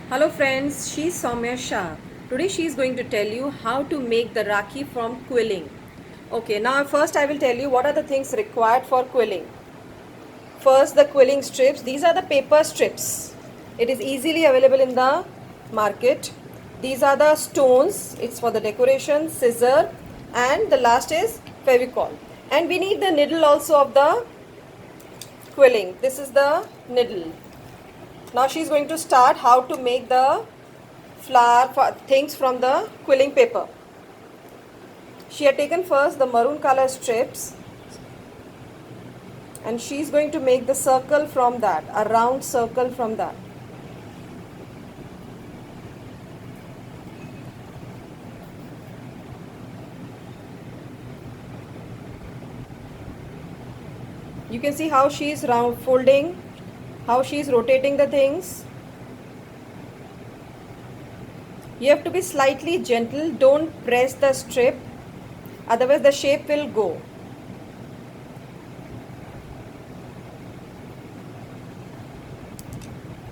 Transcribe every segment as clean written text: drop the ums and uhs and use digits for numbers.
Hello friends, she's Soumya Shah. Today she is going to tell you how to make the Rakhi from quilling. Okay, now first I will tell you what are the things required for quilling. First, the quilling strips. These are the paper strips. It is easily available in the market. These are the stones. It's for the decoration, scissor, and the last is Fevicol. And we need the needle also of the quilling. This is the needle. Now she is going to start how to make the flower things from the quilling paper. She had taken first the maroon color strips and she is going to make the circle from that, a round circle from that. You can see how she is round folding, how she is rotating the things. You have to be slightly gentle, don't press the strip, otherwise the shape will go.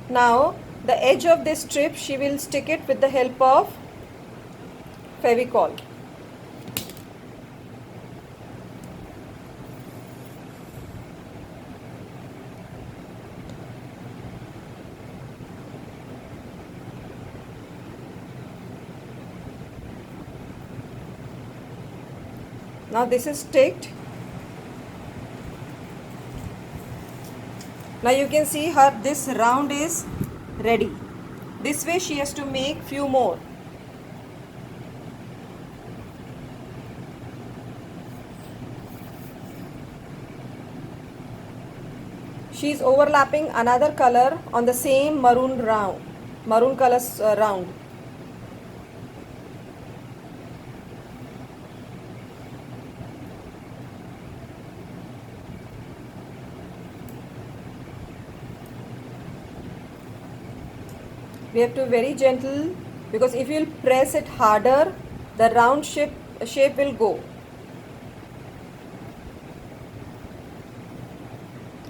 Now the edge of this strip she will stick it with the help of Fevicol. Now this is sticked. Now you can see her this round is ready. This way she has to make few more. She is overlapping another color on the same maroon color round. We have to be very gentle because if you press it harder, the round shape will go.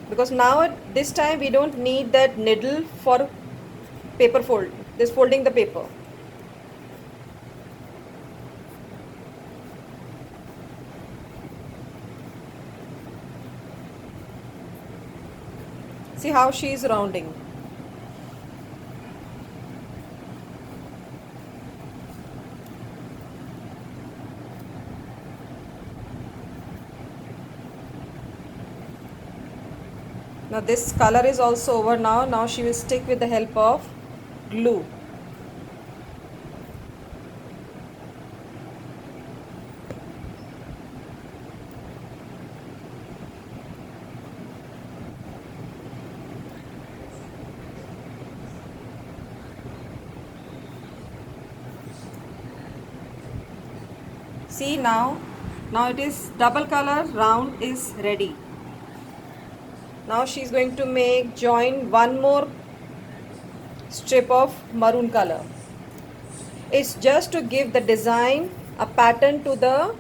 Because now at this time we don't need that needle for paper folding the paper. See how she is rounding. Now this color is also over now. Now she will stick with the help of glue. See now it is double color round is ready. Now she is going to join one more strip of maroon color. It's just to give the design a pattern to the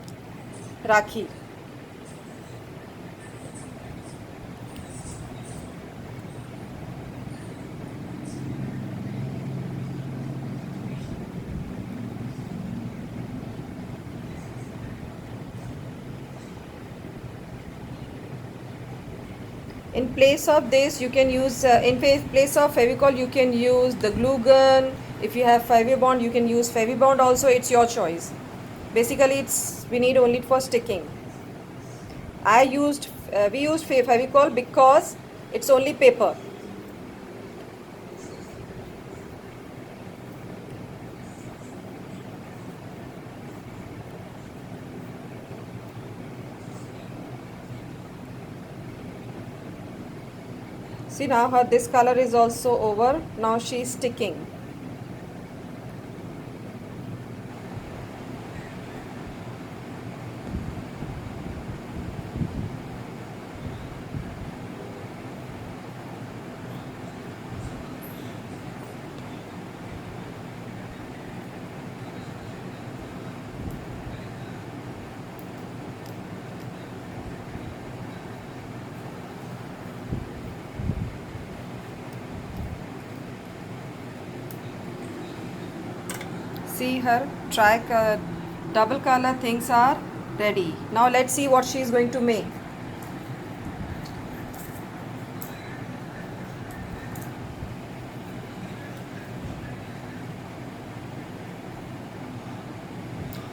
Rakhi. In place of this you can use in place of Fevicol you can use the glue gun. If you have Fevibond you can use Fevibond also, it's your choice. Basically we need only for sticking. We used Fevicol because it's only paper. See now this color is also over. Now she is sticking. See her double color things are ready. Now let's see what she is going to make.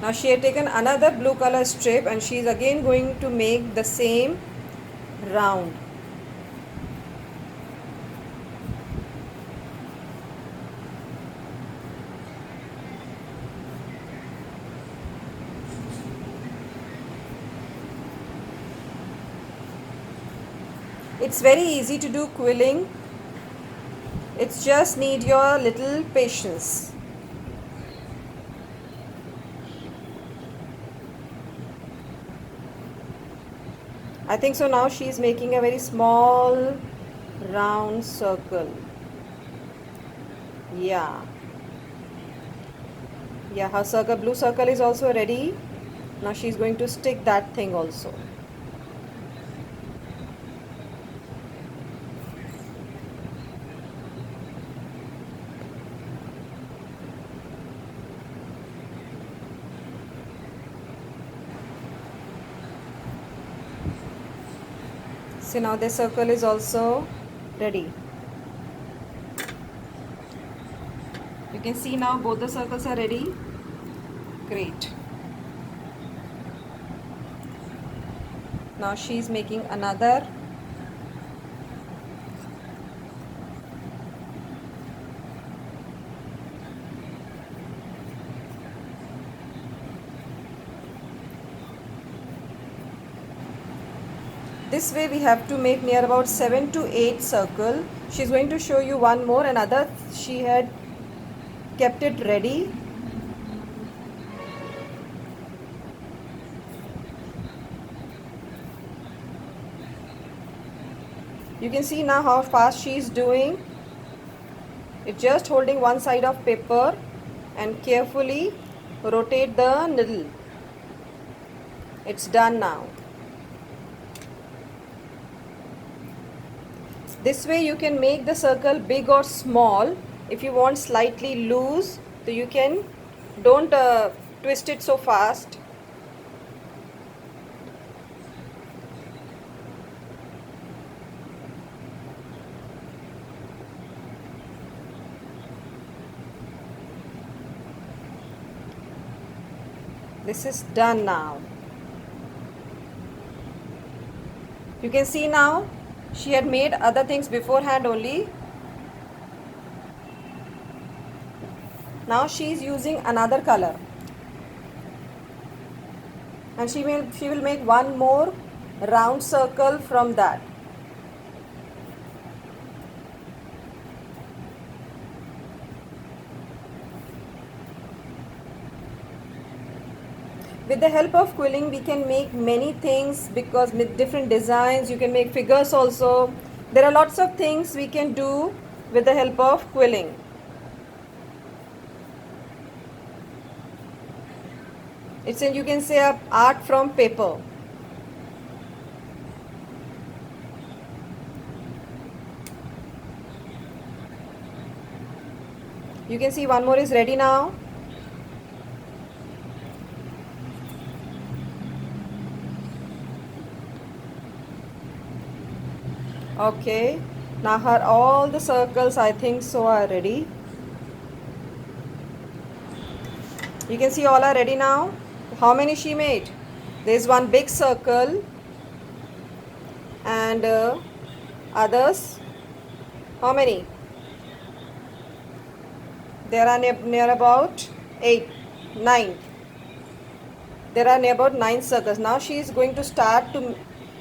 Now she had taken another blue color strip and she is again going to make the same round. It's very easy to do quilling. It's just need your little patience. I think so. Now she is making a very small round circle. Yeah, her circle, blue circle is also ready. Now she is going to stick that thing also. So now the circle is also ready. You can see now both the circles are ready. Great. Now she is making another. This way we have to make near about 7 to 8 circle. She is going to show you one more, another she had kept it ready. You can see now how fast she is doing. It's just holding one side of paper and carefully rotate the needle. It's done now. This way you can make the circle big or small. If you want slightly loose, so you can, don't twist it so fast. This is done now. You can see now she had made other things beforehand only. Now she is using another color, and she will make one more round circle from that. With the help of quilling we can make many things, because with different designs you can make figures also. There are lots of things we can do with the help of quilling. It's you can say a art from paper. You can see one more is ready now. Okay, now all the circles I think so are ready. You can see all are ready now. How many she made? There is one big circle and others. How many? There are near about 8, 9. There are near about 9 circles. Now she is going to start to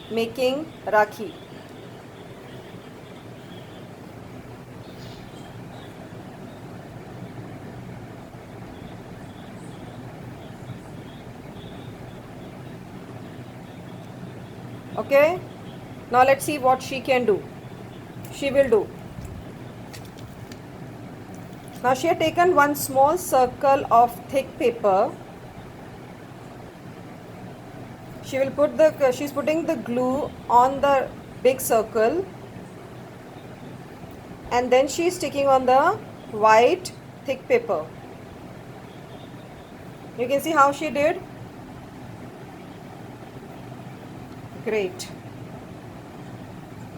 making Rakhi. Okay, now let's see what she can do. She will do. Now she had taken one small circle of thick paper. She's putting the glue on the big circle, and then she is sticking on the white thick paper. You can see how she did. Great.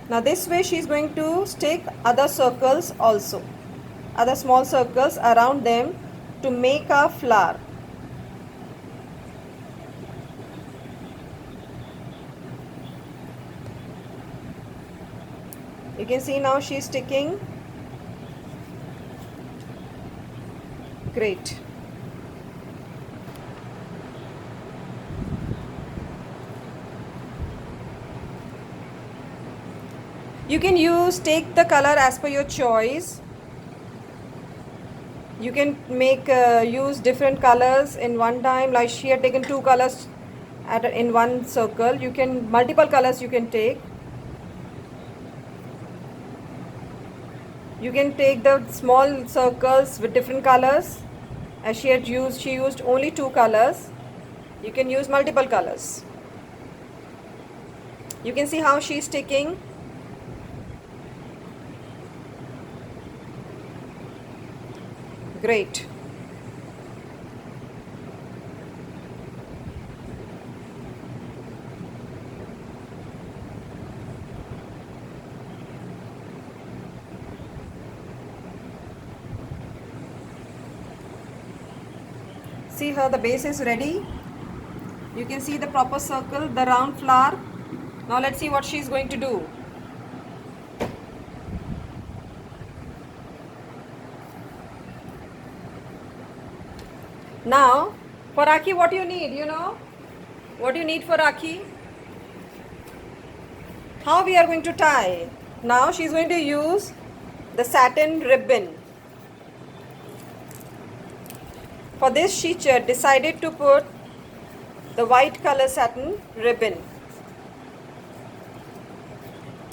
Now this way she is going to stick other circles also, other small circles around them to make a flower. You can see now she is sticking. Great. You can take the color as per your choice. You can make use different colors in one time, like she had taken 2 colors in one circle. You can multiple colors you can take. You can take the small circles with different colors. As she used only 2 colors. You can use multiple colors. You can see how she is sticking. Great. See her, the base is ready. You can see the proper circle, the round flower. Now let's see what she is going to do. Now for Rakhi, what you need, you know what you need for Rakhi? How we are going to tie? Now she is going to use the satin ribbon. For this she decided to put the white color satin ribbon.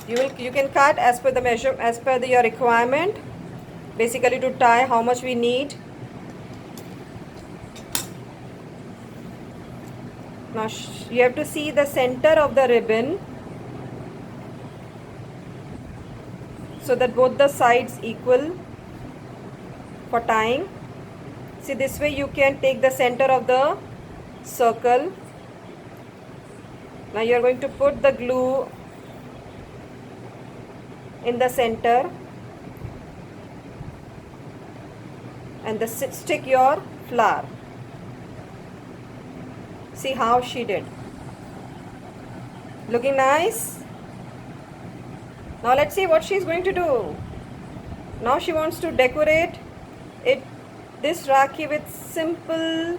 You can cut as per the measure, as per your requirement. Basically to tie how much we need. Now you have to see the center of the ribbon so that both the sides equal for tying. See, this way you can take the center of the circle. Now you are going to put the glue in the center and stick your flower. See how she did. Looking nice. Now let's see what she is going to do. Now she wants to decorate this Rakhi with simple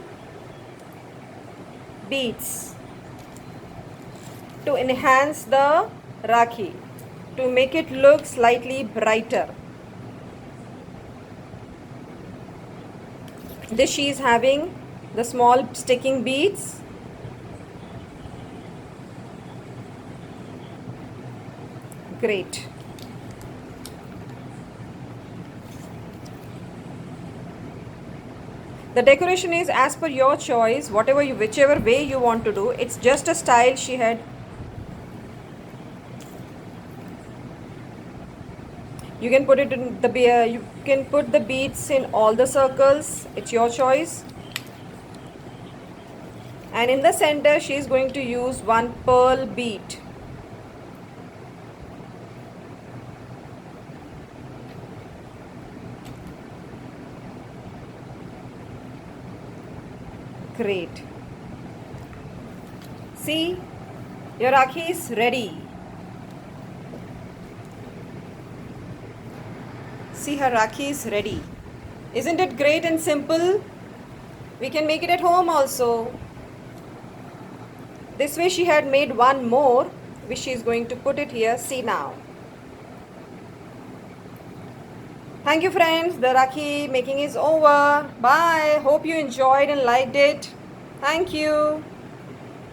beads to enhance the Rakhi, to make it look slightly brighter. This she is having the small sticking beads. Great. The decoration is as per your choice, whichever way you want to do. It's just a style she had. You can put it in you can put the beads in all the circles. It's your choice. And in the center she is going to use one pearl bead. Great. See, your Rakhi is ready. See, her Rakhi is ready. Isn't it great and simple? We can make it at home also. This way she had made one more, which she is going to put it here. See now. Thank you friends. The Rakhi making is over. Bye. Hope you enjoyed and liked it. Thank you.